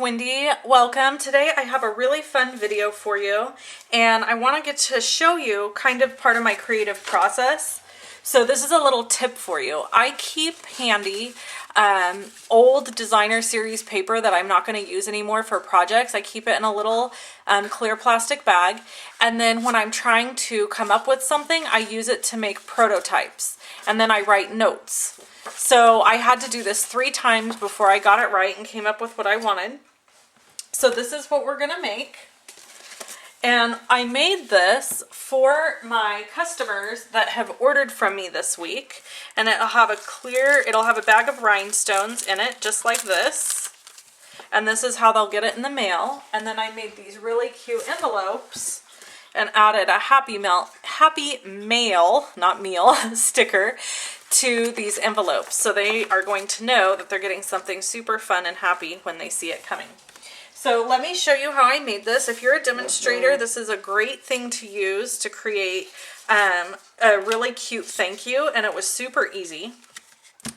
Wendy. Welcome. Today I have a really fun video for you, and I want to get to show you kind of part of my creative process. So this is a little tip for you. I keep handy old designer series paper that I'm not going to use anymore for projects. I keep it in a little clear plastic bag, and then when I'm trying to come up with something, I use it to make prototypes, and then I write notes. So I had to do this 3 times before I got it right and came up with what I wanted. So this is what we're going to make. And I made this for my customers that have ordered from me this week. And it'll have a bag of rhinestones in it, just like this. And this is how they'll get it in the mail. And then I made these really cute envelopes and added a happy mail, not meal, sticker to these envelopes. So they are going to know that they're getting something super fun and happy when they see it coming. So let me show you how I made this. If you're a demonstrator, this is a great thing to use to create a really cute thank you, and it was super easy.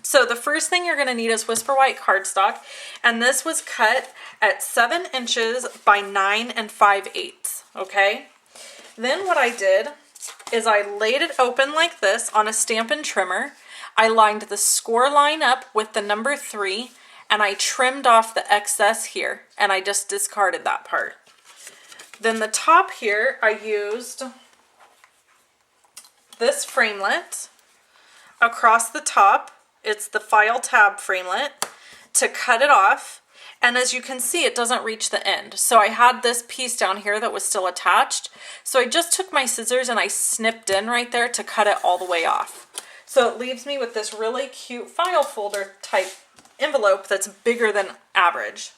So the first thing you're going to need is Whisper White cardstock, and this was cut at 7 inches by 9 5/8, okay? Then what I did is I laid it open like this on a Stampin' Trimmer. I lined the score line up with the number 3, and I trimmed off the excess here, and I just discarded that part. Then the top here, I used this framelit across the top. It's the file tab framelit to cut it off. And as you can see, it doesn't reach the end. So I had this piece down here that was still attached. So I just took my scissors and I snipped in right there to cut it all the way off. So it leaves me with this really cute file folder type envelope that's bigger than average.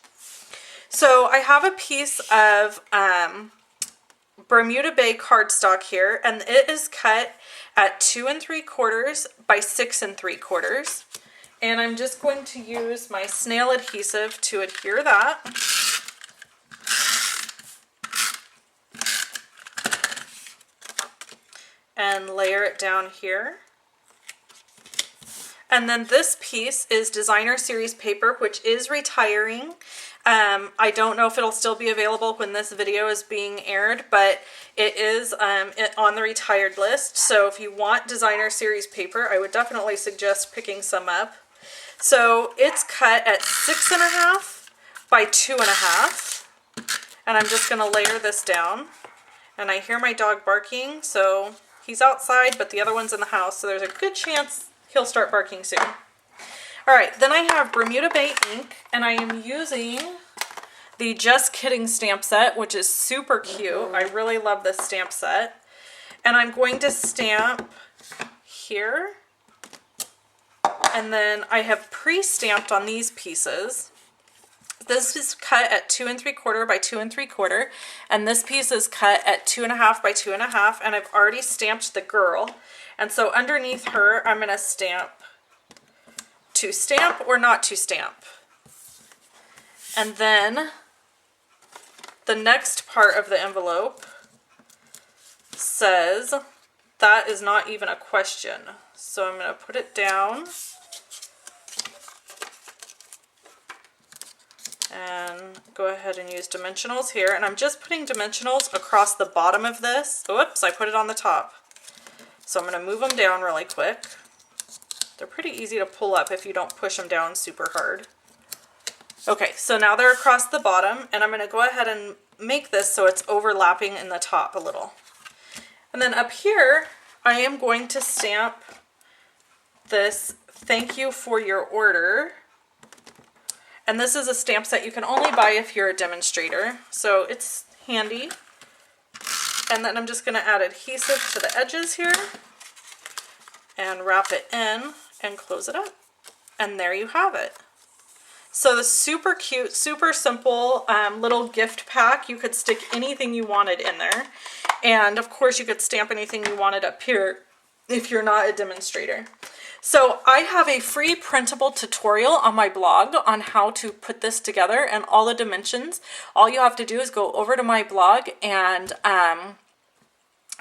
So I have a piece of Bermuda Bay cardstock here, and it is cut at 2 3/4 by 6 3/4. And I'm just going to use my snail adhesive to adhere that. And layer it down here. And then this piece is designer series paper, which is retiring. I don't know if it'll still be available when this video is being aired, but it is on the retired list. So if you want designer series paper, I would definitely suggest picking some up. So it's cut at 6 1/2 by 2 1/2. And I'm just going to layer this down. And I hear my dog barking, so he's outside, but the other one's in the house, so there's a good chance he'll start barking soon. All right, then I have Bermuda Bay ink, and I am using the Just Kidding stamp set, which is super cute. I really love this stamp set. And I'm going to stamp here. And then I have pre-stamped on these pieces. This is cut at 2 3/4 by 2 3/4, and this piece is cut at 2 1/2 by 2 1/2, and I've already stamped the girl. And so underneath her, I'm going to stamp to stamp or not to stamp. And then the next part of the envelope says, that is not even a question. So I'm going to put it down. And go ahead and use dimensionals here. And I'm just putting dimensionals across the bottom of this. Oops, I put it on the top. So I'm going to move them down really quick. They're pretty easy to pull up if you don't push them down super hard. Okay, so now they're across the bottom, and I'm going to go ahead and make this so it's overlapping in the top a little. And then up here, I am going to stamp this thank you for your order. And this is a stamp set you can only buy if you're a demonstrator, so it's handy. And then I'm just going to add adhesive to the edges here and wrap it in and close it up. And there you have it. So the super cute, super simple little gift pack. You could stick anything you wanted in there. And of course you could stamp anything you wanted up here if you're not a demonstrator. So I have a free printable tutorial on my blog on how to put this together and all the dimensions. All you have to do is go over to my blog and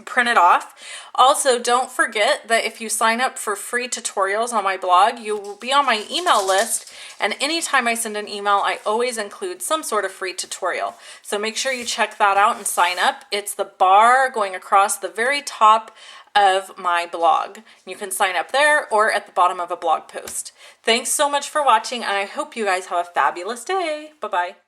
print it off. Also, don't forget that if you sign up for free tutorials on my blog, you will be on my email list, And anytime I send an email, I always include some sort of free tutorial. So make sure you check that out and sign up. It's the bar going across the very top of my blog. You can sign up there or at the bottom of a blog post. Thanks so much for watching, and I hope you guys have a fabulous day. Bye-bye.